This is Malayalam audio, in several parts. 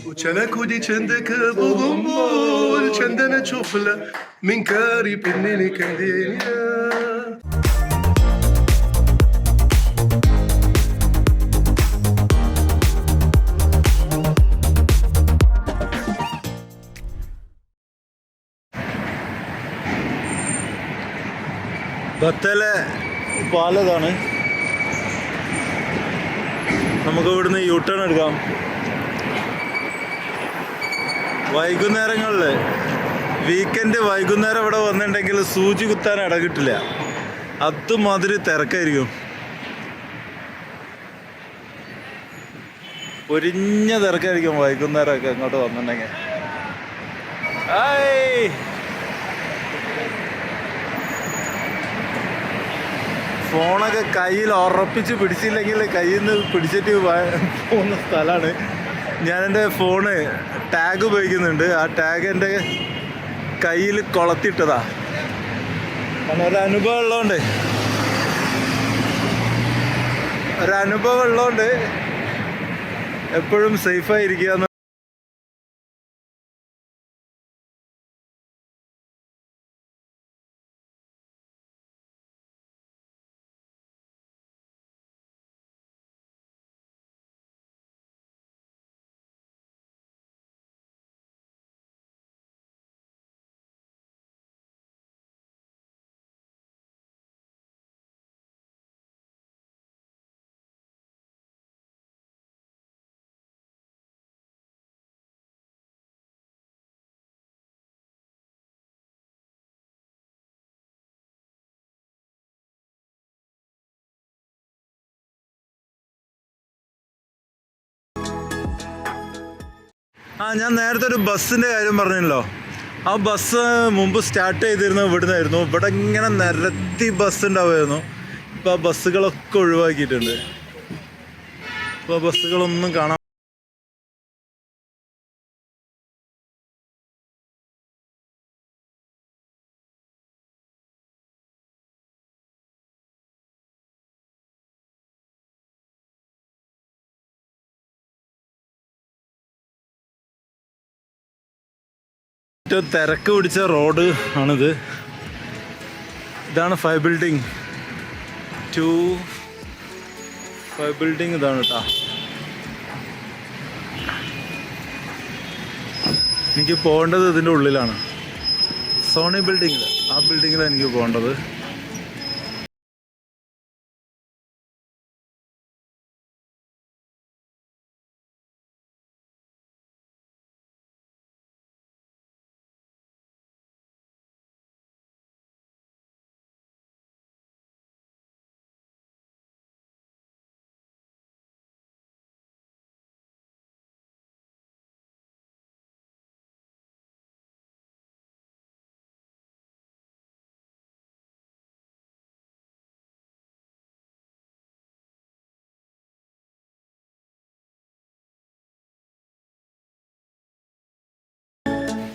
وشنك ودي شندك بضمبول شندنا تشوفلا من كاري بنيني كندينيا ബത്തേലെ പാലതാണ്. നമുക്ക് ഇവിടുന്ന് യു ടേൺ എടുക്കാം. വൈകുന്നേരങ്ങളിൽ വീക്കെൻഡ് വൈകുന്നേരം ഇവിടെ വന്നിട്ടുണ്ടെങ്കിൽ സൂചി കുത്താൻ ഇടകിട്ടില്ല, അതുമാതിരി തിരക്കായിരിക്കും. പൊരിഞ്ഞ തിരക്കായിരിക്കും വൈകുന്നേരമൊക്കെ ഇങ്ങോട്ട് വന്നിട്ടുണ്ടെങ്കിൽ. ഫോണൊക്കെ കയ്യിൽ ഉറപ്പിച്ച് പിടിച്ചില്ലെങ്കിൽ കയ്യിൽ നിന്ന് പിടിച്ചിട്ട് പോകുന്ന സ്ഥലമാണ്. ഞാനെൻ്റെ ഫോണ് ടാഗ് ഉപയോഗിക്കുന്നുണ്ട്. ആ ടാഗ് എൻ്റെ കയ്യിൽ കൊളത്തിട്ടതാ. കാരണം ഒരനുഭവം ഉള്ളതുകൊണ്ട് എപ്പോഴും സേഫായിരിക്കുക. ഞാൻ നേരത്തെ ഒരു ബസ്സിൻ്റെ കാര്യം പറഞ്ഞല്ലോ. ആ ബസ് മുമ്പ് സ്റ്റാർട്ട് ചെയ്തിരുന്നത് ഇവിടുന്നായിരുന്നു. ഇവിടെ ഇങ്ങനെ നിരത്തി ബസ് ഉണ്ടാവുമായിരുന്നു. ഇപ്പോൾ ആ ബസ്സുകളൊക്കെ ഒഴിവാക്കിയിട്ടുണ്ട്. ഇപ്പോൾ ബസ്സുകളൊന്നും കാണാൻ ഏറ്റവും തിരക്ക് പിടിച്ച റോഡ് ആണിത്. ഇതാണ് 5 ബിൽഡിംഗ് 5 ബിൽഡിംഗ് ഇതാണ് കേട്ടോ. എനിക്ക് പോകേണ്ടത് ഇതിൻ്റെ ഉള്ളിലാണ്, സോണി ബിൽഡിങ്ങിൽ. ആ ബിൽഡിങ്ങിലാണ് എനിക്ക് പോകേണ്ടത്.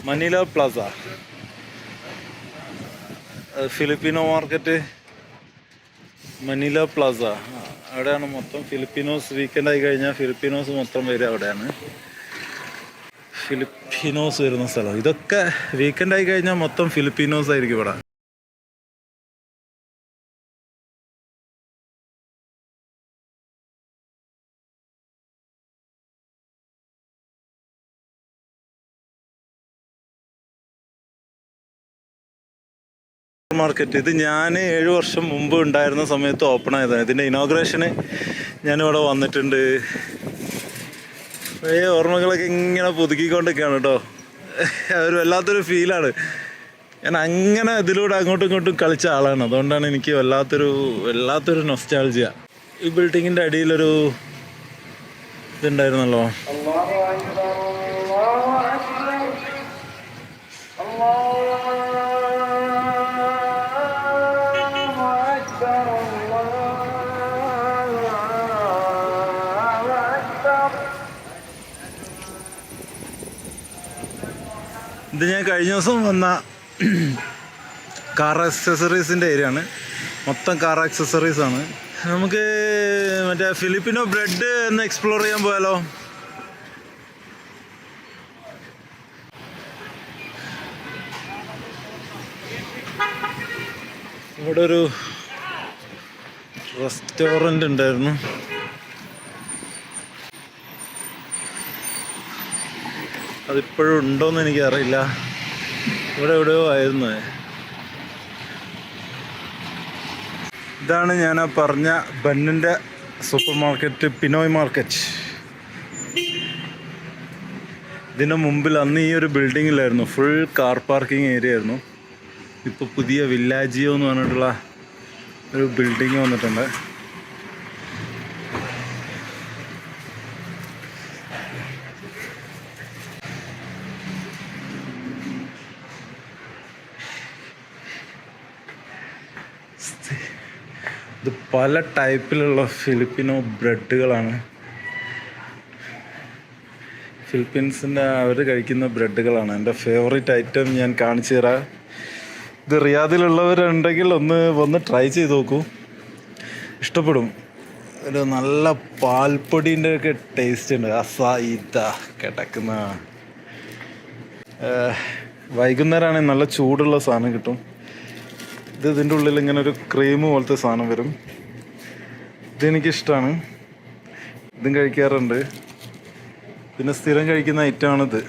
Manila Plaza, Filipino market, Manila Plaza. അവിടെയാണ് മൊത്തം ഫിലിപ്പിനോസ്. വീക്കെൻഡ് ആയി കഴിഞ്ഞാൽ ഫിലിപ്പിനോസ് മൊത്തം വരിക അവിടെയാണ്. ഫിലിപ്പിനോസ് വരുന്ന സ്ഥലം ഇതൊക്കെ വീക്കെൻഡ് ആയി കഴിഞ്ഞാൽ മൊത്തം ഫിലിപ്പിനോസ് ആയിരിക്കും ഇവിടെ. മാർക്കറ്റ് ഇത് ഞാൻ 7 വർഷം മുമ്പ് ഉണ്ടായിരുന്ന സമയത്ത് ഓപ്പൺ ആയതാണ്. ഇതിൻ്റെ ഇനോഗ്രേഷന് ഞാനിവിടെ വന്നിട്ടുണ്ട്. പഴയ ഓർമ്മകളൊക്കെ ഇങ്ങനെ പുതുക്കിക്കൊണ്ടൊക്കെയാണ് കേട്ടോ. ഒരു വല്ലാത്തൊരു ഫീലാണ്. ഞാൻ അങ്ങനെ ഇതിലൂടെ അങ്ങോട്ടും ഇങ്ങോട്ടും കളിച്ച ആളാണ്. അതുകൊണ്ടാണ് എനിക്ക് വല്ലാത്തൊരു നൊസ്റ്റാൾജിയ. ഈ ബിൽഡിങ്ങിൻ്റെ അടിയിലൊരു ഇതുണ്ടായിരുന്നല്ലോ. ഇത് ഞാൻ കഴിഞ്ഞ ദിവസം വന്ന കാർ അക്സസറീസിൻ്റെ ഏരിയ ആണ്. മൊത്തം കാർ ആക്സസറീസ് ആണ്. നമുക്ക് മറ്റേ ഫിലിപ്പിനോ ബ്രെഡ് ഒന്ന് എക്സ്പ്ലോർ ചെയ്യാൻ പോയാലോ? ഇവിടെ ഒരു റെസ്റ്റോറൻ്റ് ഉണ്ടായിരുന്നു. അതിപ്പോഴും ഉണ്ടോയെന്ന് എനിക്കറിയില്ല. ഇവിടെ എവിടെയോ ആയിരുന്നു. ഇതാണ് ഞാൻ പറഞ്ഞ ബന്നിൻ്റെ സൂപ്പർ മാർക്കറ്റ്, പിനോയ് മാർക്കറ്റ്. ഇതിന് മുമ്പിൽ അന്ന് ഈ ഒരു ബിൽഡിങ്ങിലായിരുന്നു, ഫുൾ കാർ പാർക്കിംഗ് ഏരിയ ആയിരുന്നു. ഇപ്പോൾ പുതിയ വില്ലാജിയോ എന്ന് പറഞ്ഞിട്ടുള്ള ഒരു ബിൽഡിങ് വന്നിട്ടുണ്ട്. ഇത് പല ടൈപ്പിലുള്ള ഫിലിപ്പിനോ ബ്രെഡുകളാണ്. ഫിലിപ്പീൻസിൻ്റെ അവർ കഴിക്കുന്ന ബ്രെഡുകളാണ്. എൻ്റെ ഫേവറേറ്റ് ഐറ്റം ഞാൻ കാണിച്ചു തരാം. ഇത് റിയാദിലുള്ളവരുണ്ടെങ്കിൽ ഒന്ന് വന്ന് ട്രൈ ചെയ്ത് നോക്കൂ, ഇഷ്ടപ്പെടും. ഒരു നല്ല പാൽപ്പൊടീൻ്റെ ഒക്കെ ടേസ്റ്റ് ഉണ്ട്. അസായിത കിടക്കുന്ന വൈകുന്നേരമാണെങ്കിൽ നല്ല ചൂടുള്ള സാധനം കിട്ടും. ഇതിൻ്റെ ഉള്ളിൽ ഇങ്ങനെ ഒരു ക്രീം പോലത്തെ സാധനം വരും. ഇതെനിക്കിഷ്ടമാണ്, ഇതും കഴിക്കാറുണ്ട്. പിന്നെ സ്ഥിരം കഴിക്കുന്ന ഐറ്റമാണിത്.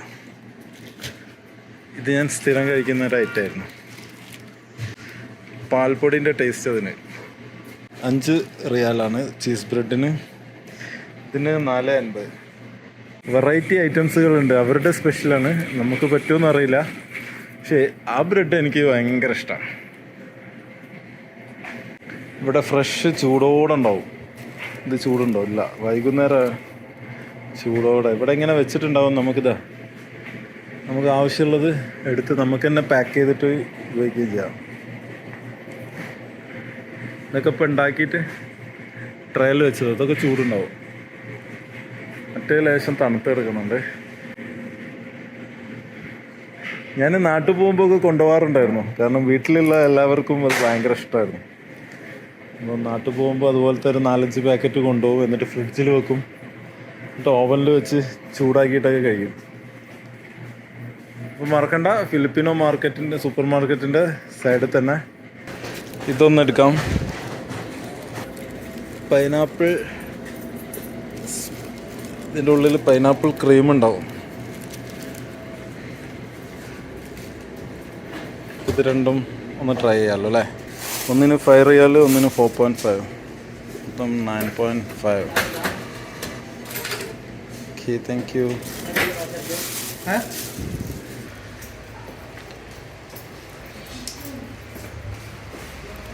ഇത് ഞാൻ സ്ഥിരം കഴിക്കുന്ന ഒരു ഐറ്റമായിരുന്നു. പാൽപ്പൊടിൻ്റെ ടേസ്റ്റ് അതിന്. 5 റിയാലാണ് ചീസ് ബ്രെഡിന്. ഇതിന് 4.50. വെറൈറ്റി ഐറ്റംസുകളുണ്ട്, അവരുടെ സ്പെഷ്യലാണ്. നമുക്ക് പറ്റുമെന്ന് അറിയില്ല, പക്ഷേ ആ ബ്രെഡ് എനിക്ക് ഭയങ്കര ഇഷ്ടമാണ്. ഇവിടെ ഫ്രഷ് ചൂടോടെ ഉണ്ടാവും. ഇത് ചൂടുണ്ടോ? ഇല്ല, വൈകുന്നേരം ചൂടോടെ ഇവിടെ ഇങ്ങനെ വെച്ചിട്ടുണ്ടാവും. നമുക്ക് ആവശ്യമുള്ളത് എടുത്ത് നമുക്ക് തന്നെ പാക്ക് ചെയ്തിട്ട് ഉപയോഗിക്കുകയും ചെയ്യാം. ഇതൊക്കെ ഇപ്പം ഉണ്ടാക്കിയിട്ട് ട്രയൽ വെച്ചത്, അതൊക്കെ ചൂടുണ്ടാവും. മറ്റേ ലേശം തണുത്തെടുക്കുന്നുണ്ട്. ഞാൻ നാട്ടിൽ പോകുമ്പോൾ ഒക്കെ കൊണ്ടുപോകാറുണ്ടായിരുന്നു, കാരണം വീട്ടിലുള്ള എല്ലാവർക്കും അത് ഭയങ്കര ഇഷ്ടമായിരുന്നു. അപ്പോൾ നാട്ടിൽ പോകുമ്പോൾ അതുപോലത്തെ ഒരു 4-5 പാക്കറ്റ് കൊണ്ടുപോകും, എന്നിട്ട് ഫ്രിഡ്ജിൽ വെക്കും, എന്നിട്ട് ഓവനിൽ വെച്ച് ചൂടാക്കിയിട്ടൊക്കെ കഴിക്കും. അപ്പോൾ മറക്കണ്ട, ഫിലിപ്പിനോ മാർക്കറ്റിൻ്റെ സൂപ്പർ മാർക്കറ്റിൻ്റെ സൈഡിൽ തന്നെ ഇതൊന്നെടുക്കാം. പൈനാപ്പിൾ, ഇതിൻ്റെ ഉള്ളിൽ പൈനാപ്പിൾ ക്രീം ഉണ്ടാവും. ഇത് രണ്ടും ഒന്ന് ട്രൈ ചെയ്യാമല്ലോ അല്ലേ? ഒന്നിന് 5 റിയാൽ, ഒന്നിന് 4.5, മൊത്തം 9.5. Okay, thank you.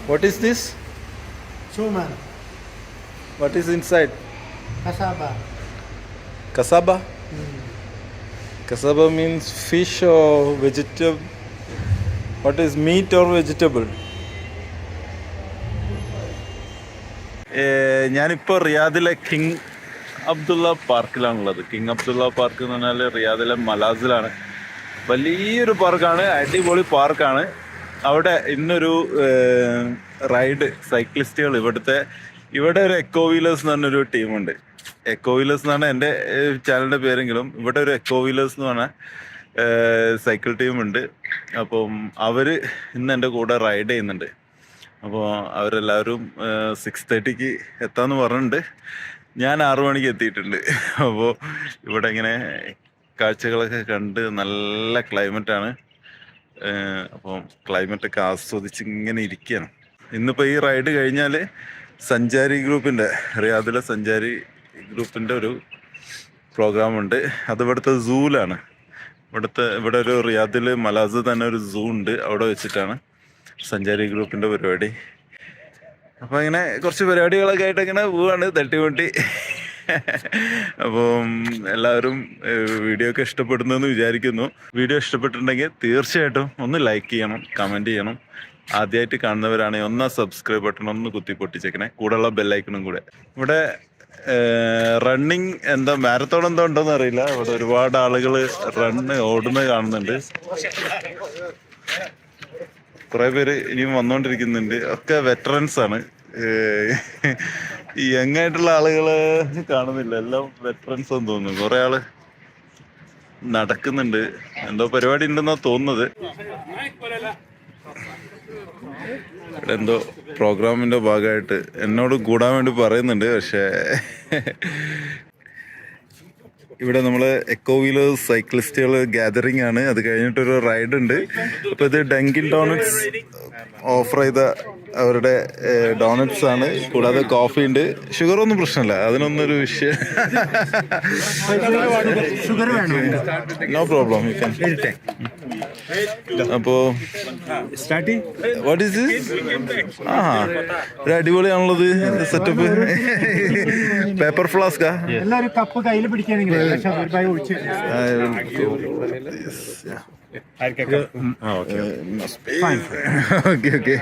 What is this? Suman. What is inside? Kasaba. Kasaba? Kasaba means fish or vegetable? What is meat or vegetable? ഞാനിപ്പോൾ റിയാദിലെ കിങ് അബ്ദുള്ള പാർക്കിലാണുള്ളത്. കിങ് അബ്ദുള്ള പാർക്ക് എന്ന് പറഞ്ഞാൽ റിയാദിലെ മലാസിലാണ്. വലിയൊരു പാർക്കാണ്, അടിപൊളി പാർക്കാണ്. അവിടെ ഇന്നൊരു റൈഡ് സൈക്ലിസ്റ്റുകൾ, ഇവിടെ ഒരു എക്കോ വീലേഴ്സ് എന്ന് പറഞ്ഞൊരു ടീമുണ്ട്. എക്കോ വീലേഴ്സ് എന്നാണ് എൻ്റെ ചാനലിൻ്റെ പേരെങ്കിലും ഇവിടെ ഒരു എക്കോ വീലേഴ്സ് എന്ന് പറഞ്ഞ സൈക്കിൾ ടീമുണ്ട്. അപ്പം അവർ ഇന്ന് എൻ്റെ കൂടെ റൈഡ് ചെയ്യുന്നുണ്ട്. അപ്പോൾ അവരെല്ലാവരും 6:30 എത്താമെന്ന് പറഞ്ഞിട്ടുണ്ട്. ഞാൻ 6 മണിക്ക് എത്തിയിട്ടുണ്ട്. അപ്പോൾ ഇവിടെ ഇങ്ങനെ കാഴ്ചകളൊക്കെ കണ്ട് നല്ല ക്ലൈമറ്റാണ്. അപ്പം ക്ലൈമറ്റൊക്കെ ആസ്വദിച്ച് ഇങ്ങനെ ഇരിക്കുകയാണ്. ഇന്നിപ്പോൾ ഈ റൈഡ് കഴിഞ്ഞാൽ സഞ്ചാരി ഗ്രൂപ്പിൻ്റെ, റിയാദിലെ സഞ്ചാരി ഗ്രൂപ്പിൻ്റെ ഒരു പ്രോഗ്രാമുണ്ട്. അത് ഇവിടുത്തെ സൂലാണ്. ഇവിടെ ഒരു റിയാദിൽ മലാസ് തന്നെ ഒരു സൂ ഉണ്ട്, അവിടെ വെച്ചിട്ടാണ് സഞ്ചാരി ഗ്രൂപ്പിൻ്റെ പരിപാടി. അപ്പോൾ ഇങ്ങനെ കുറച്ച് പരിപാടികളൊക്കെ ആയിട്ട് ഇങ്ങനെ പോവാണ് തട്ടിമുട്ടി. അപ്പം എല്ലാവരും വീഡിയോ ഒക്കെ ഇഷ്ടപ്പെടുന്നെന്ന് വിചാരിക്കുന്നു. വീഡിയോ ഇഷ്ടപ്പെട്ടിട്ടുണ്ടെങ്കിൽ തീർച്ചയായിട്ടും ഒന്ന് ലൈക്ക് ചെയ്യണം, കമൻറ്റ് ചെയ്യണം. ആദ്യമായിട്ട് കാണുന്നവരാണെങ്കിൽ ഒന്ന് സബ്സ്ക്രൈബ് ബട്ടൺ ഒന്ന് കുത്തി പൊട്ടിച്ചേക്കണേ, കൂടെയുള്ള ബെല്ലൈക്കണും കൂടെ. ഇവിടെ റണ്ണിങ് എന്താ മാരത്തോൺ എന്തോ ഉണ്ടോയെന്ന് അറിയില്ല. ഇവിടെ ഒരുപാട് ആളുകൾ ഓടുന്നത് കാണുന്നുണ്ട്. കുറെ പേര് ഇനിയും വന്നുകൊണ്ടിരിക്കുന്നുണ്ട്. ഒക്കെ വെറ്ററൻസ് ആണ്. ഈ യങ്ങായിട്ടുള്ള ആളുകള് കാണുന്നില്ല, എല്ലാം വെറ്ററൻസ് എന്ന് തോന്നുന്നു. കുറെ ആള് നടക്കുന്നുണ്ട്, എന്തോ പരിപാടി ഉണ്ടെന്നാ തോന്നുന്നത്. ഇവിടെ എന്തോ പ്രോഗ്രാമിന്റെ ഭാഗമായിട്ട് എന്നോട് കൂടാൻ വേണ്ടി പറയുന്നുണ്ട്. പക്ഷേ ഇവിടെ നമ്മള് എക്കോ വീലേഴ്സ് സൈക്ലിസ്റ്റുകൾ ഗാദറിംഗ് ആണ്. അത് കഴിഞ്ഞിട്ടൊരു റൈഡ് ഉണ്ട്. അപ്പൊ ഇത് ഡങ്കിൻ ഡോണറ്റ്സ് ഓഫർ ചെയ്ത അവരുടെ ഡോണറ്റ്സ് ആണ്. കൂടാതെ കോഫി ഉണ്ട്. ഷുഗർ ഒന്നും പ്രശ്നമില്ല, അതിനൊന്നും ഒരു വിഷയം. No problem. അപ്പോ വാട്ട് ഈസ് ആ ഒരു അടിപൊളിയാണുള്ളത് സെറ്റപ്പ്. പേപ്പർ ഫ്ലാസ്കാ? എല്ലാവരും കപ്പ് കയ്യിൽ പിടിക്കുകയാണെങ്കിൽ ഓക്കെ ഓക്കെ.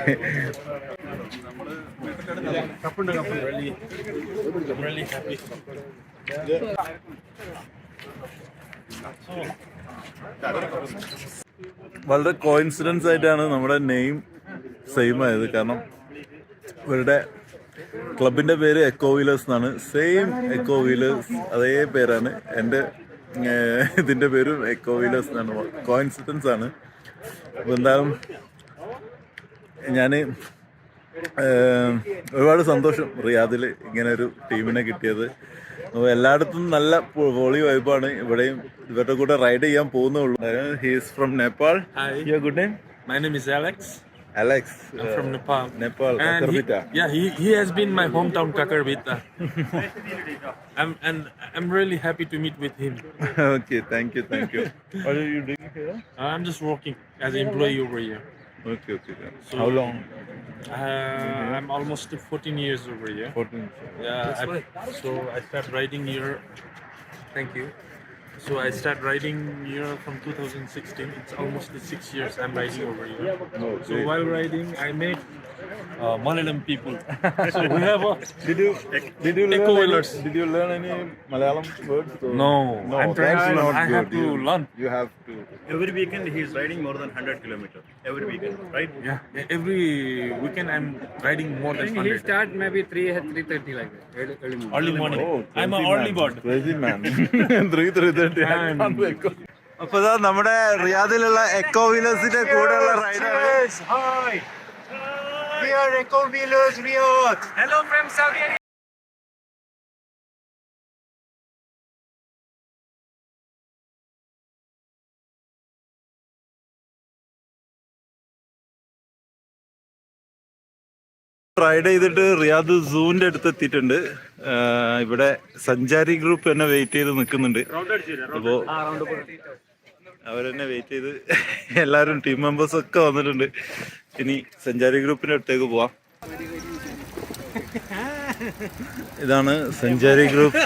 വളരെ കോയിൻസിഡൻസ് ആയിട്ടാണ് നമ്മുടെ നെയിം സെയിം ആയത്. കാരണം ഇവരുടെ ക്ലബിന്റെ പേര് എക്കോ വീലേഴ്സ് എന്നാണ്. സെയിം എക്കോ വീലേഴ്സ് അതേ പേരാണ്. എൻ്റെ ഇതിന്റെ പേരും എക്കോ വീലേഴ്സ് എന്നാണ്. കോയിൻസിഡൻസ് ആണ്. അപ്പോൾ എന്തായാലും ഞാൻ ഒരുപാട് സന്തോഷം റിയാദിൽ ഇങ്ങനെ ഒരു ടീമിനെ കിട്ടിയത്. എല്ലായിടത്തും നല്ല വോളി വൈബാണ്. ഇവിടെയും ഇവരുടെ കൂടെ റൈഡ് ചെയ്യാൻ പോകുന്നുള്ളൂ. He's from Nepal. Your good name? My name is Alex. Alex. I'm from Nepal. Nepal. And Kakarbita. he has been my hometown Kakarbita. I'm really happy to meet with him. Okay, thank you. What are you doing here? I'm just working as an employee over here. Okay. So, how long? I'm almost 14 years over here. 14. Yeah. So I started riding here. Thank you. So I started riding here from 2016. It's almost 6 years I'm riding over here. So while riding, I met Malayalam people. So we have a Did you Echo wheelers. Did you learn any Malayalam words? No, I'm that's trying. not I good. have to learn. You have to. Every weekend he is riding more than 100 kilometers. Every weekend, right? Yeah, every weekend I'm riding more than 100. He'll start maybe 3:30 like that. Early morning. Early morning. Oh, I'm an early bird. Crazy man. 3:30. അപ്പൊ ഇതാ നമ്മുടെ റിയാദിലുള്ള എക്കോ വീലേഴ്സിന്റെ കൂടെയുള്ള റൈഡാണ്. Hi. We are Eco Wheelers Riyadh. Hello from Saudi Arabia. Ride ചെയ്തിട്ട് റിയാദ് സൂവിന്റെ അടുത്ത് എത്തിയിട്ടുണ്ട്. ഇവിടെ സഞ്ചാരി ഗ്രൂപ്പ് എന്നെ വെയിറ്റ് ചെയ്ത് നിൽക്കുന്നുണ്ട്. അപ്പോ അവരെന്നെ വെയിറ്റ് ചെയ്ത് എല്ലാവരും ടീം മെമ്പേഴ്സ് ഒക്കെ വന്നിട്ടുണ്ട്. ഇനി സഞ്ചാരി ഗ്രൂപ്പിന്റെ അടുത്തേക്ക് പോവാം. ഇതാണ് സഞ്ചാരി ഗ്രൂപ്പ്.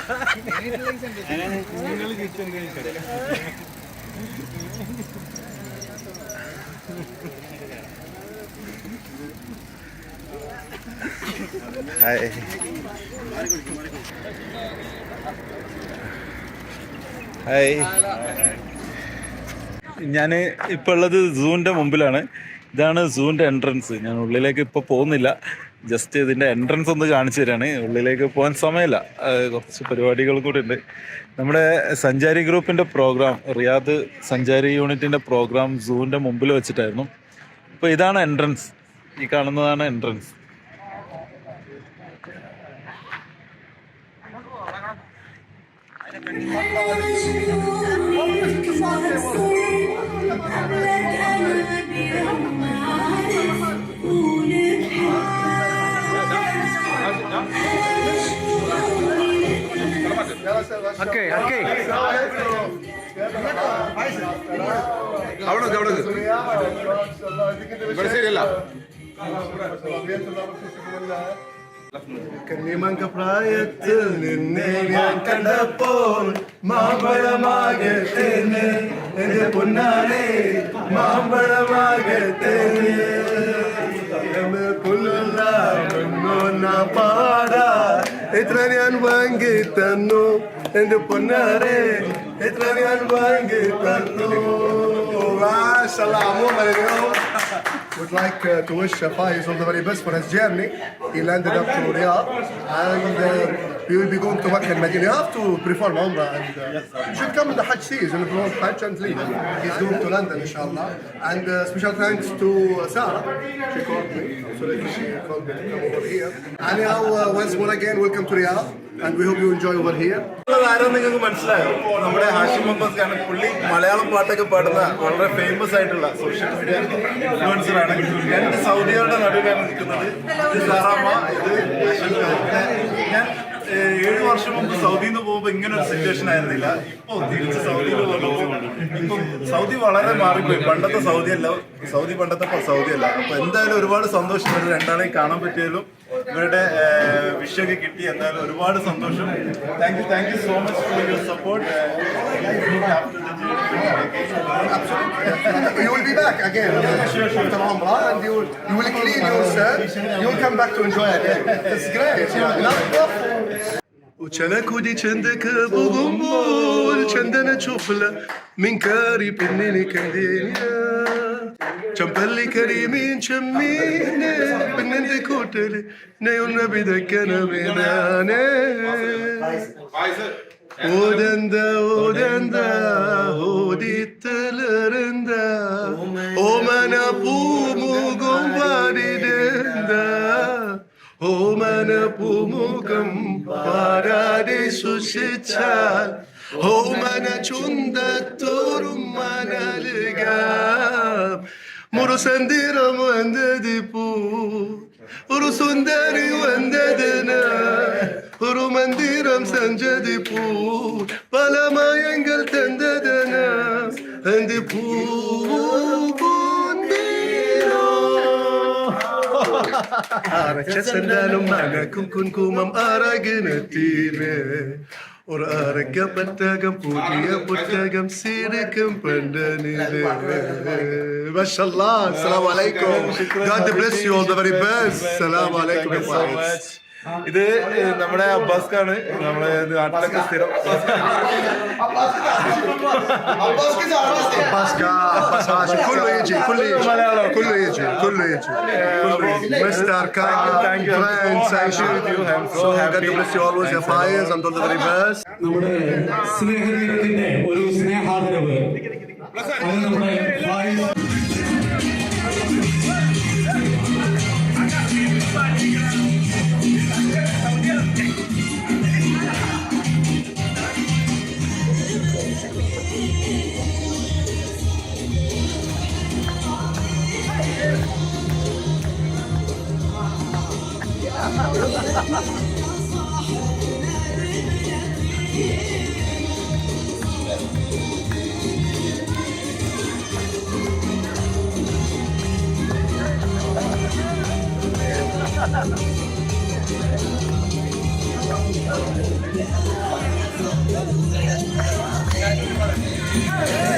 ഹായ്. ഹായ്. ഞാൻ ഇപ്പോൾ ഉള്ളത് സൂവിൻ്റെ മുമ്പിലാണ്. ഇതാണ് സൂവിൻ്റെ എൻട്രൻസ്. ഞാൻ ഉള്ളിലേക്ക് ഇപ്പോൾ പോകുന്നില്ല, ജസ്റ്റ് ഇതിൻ്റെ എൻട്രൻസ് ഒന്ന് കാണിച്ചു തരാണ്. ഉള്ളിലേക്ക് പോകാൻ സമയമില്ല, കുറച്ച് പരിപാടികളും കൂടി ഉണ്ട്. നമ്മുടെ സഞ്ചാരി ഗ്രൂപ്പിൻ്റെ പ്രോഗ്രാം, റിയാദ് സഞ്ചാരി യൂണിറ്റിൻ്റെ പ്രോഗ്രാം സൂവിൻ്റെ മുമ്പിൽ വെച്ചിട്ടായിരുന്നു. അപ്പോൾ ഇതാണ് എൻട്രൻസ്, ഈ കാണുന്നതാണ് എൻട്രൻസ്. Okay. കന്നിമങ്ക പ്രായത്തിൽ നിന്നെ ഞാൻ കണ്ടപ്പോൾ മാമ്പഴമാകത്തേനെ എന്റെ പൊന്നാനെ മാമ്പഴമാകത്തേനെ പുല്ല പാടാ എത്ര ഞാൻ വാങ്ങി തന്നു എന്റെ പൊന്നാരെ എത്ര ഞാൻ വാങ്ങി തന്നു. would like to wish Faiz all the very best for his journey. He landed up to Riyadh and we will be going to Makkah and Medina. You have to perform Umrah and you should come in the Hajj season, promote Hajj and leave. He's going to London, inshallah. And special thanks to Sarah. She called me, so she called me to come over here. Anyhow, once more again, welcome to Riyadh and we hope you enjoy over here. ആരോ നിങ്ങൾക്ക് മനസ്സിലായോ? നമ്മുടെ ഹാഷിം മുഹമ്മദ് ഖാൻ പുള്ളി മലയാളം പാട്ടൊക്കെ പാടുന്ന വളരെ ഫേമസ് ആയിട്ടുള്ള സോഷ്യൽ മീഡിയ ഇൻഫ്ലുവൻസർ ആണ്. രണ്ട് സൗദികളുടെ നടുവിലാണ് നിൽക്കുന്നത്. ഇത് സാറാമ്മ, ഇത് ഹാഷിം ഖാൻ. ഞാൻ 7 വർഷം മുമ്പ് സൗദിയിൽ നിന്ന് പോകുമ്പോൾ ഇങ്ങനെ ഒരു സിറ്റുവേഷൻ ആയിരുന്നില്ല. ഇപ്പോൾ തിരിച്ച് സൗദിയിൽ പോകുമ്പോൾ ഇപ്പം സൗദി വളരെ മാറിപ്പോയി. പണ്ടത്തെ സൗദിയല്ല, സൗദി പണ്ടത്തെ സൗദിയല്ല. അപ്പൊ എന്തായാലും ഒരുപാട് സന്തോഷം. രണ്ടാളെയും കാണാൻ പറ്റിയാലും ഇവരുടെ വിഷയൊക്കെ കിട്ടി. എന്തായാലും ഒരുപാട് സന്തോഷം. Thank you so much for your support. You will be back again after Umrah and you will clean yourself. You will come back to enjoy it. It's great. وشلك ودي شندك بغنبول شندنا تشوفلا من كاري بنيني كندينيا شمبلي كريمين شميني بنندي كوتلي نيونا بدكنا بيناني ودندا ودي تلرندا ومنا بومو قنباري دندا ഓമന പൂമുഖം പാരാദേശു ശിച്ചാൽ ഓമന ചുണ്ടത്തോറും മനലുകാം മുറുസന്തിരം വന്നതിപ്പൂ ഒരു സുന്ദരി വന്നതിന ഒരു മന്ദിരം സഞ്ചതിപ്പൂ പല മായങ്ങൾ തന്നതന അന്തിപ്പൂ Arachasandanum manakung kunkumam araginatine or aragabatagam pudiya puttagam sirikam pandanile. Mashallah, assalamu alaikum. God bless you all the very best. Assalamu alaikum. ഇത് നമ്മുടെ അബ്ബാസ് ഖാണ്, നമ്മുടെ നാട്ടിലൊക്കെ സ്ഥിരം. كله يجي Mr. Khan, friends, thank you. So happy. God bless you always, your fires and all the very best. നമ്മുടെ സ്നേഹത്തിന്റെ ഒരു സ്നേഹാദരവ് അത് നമ്മുടെ Hey!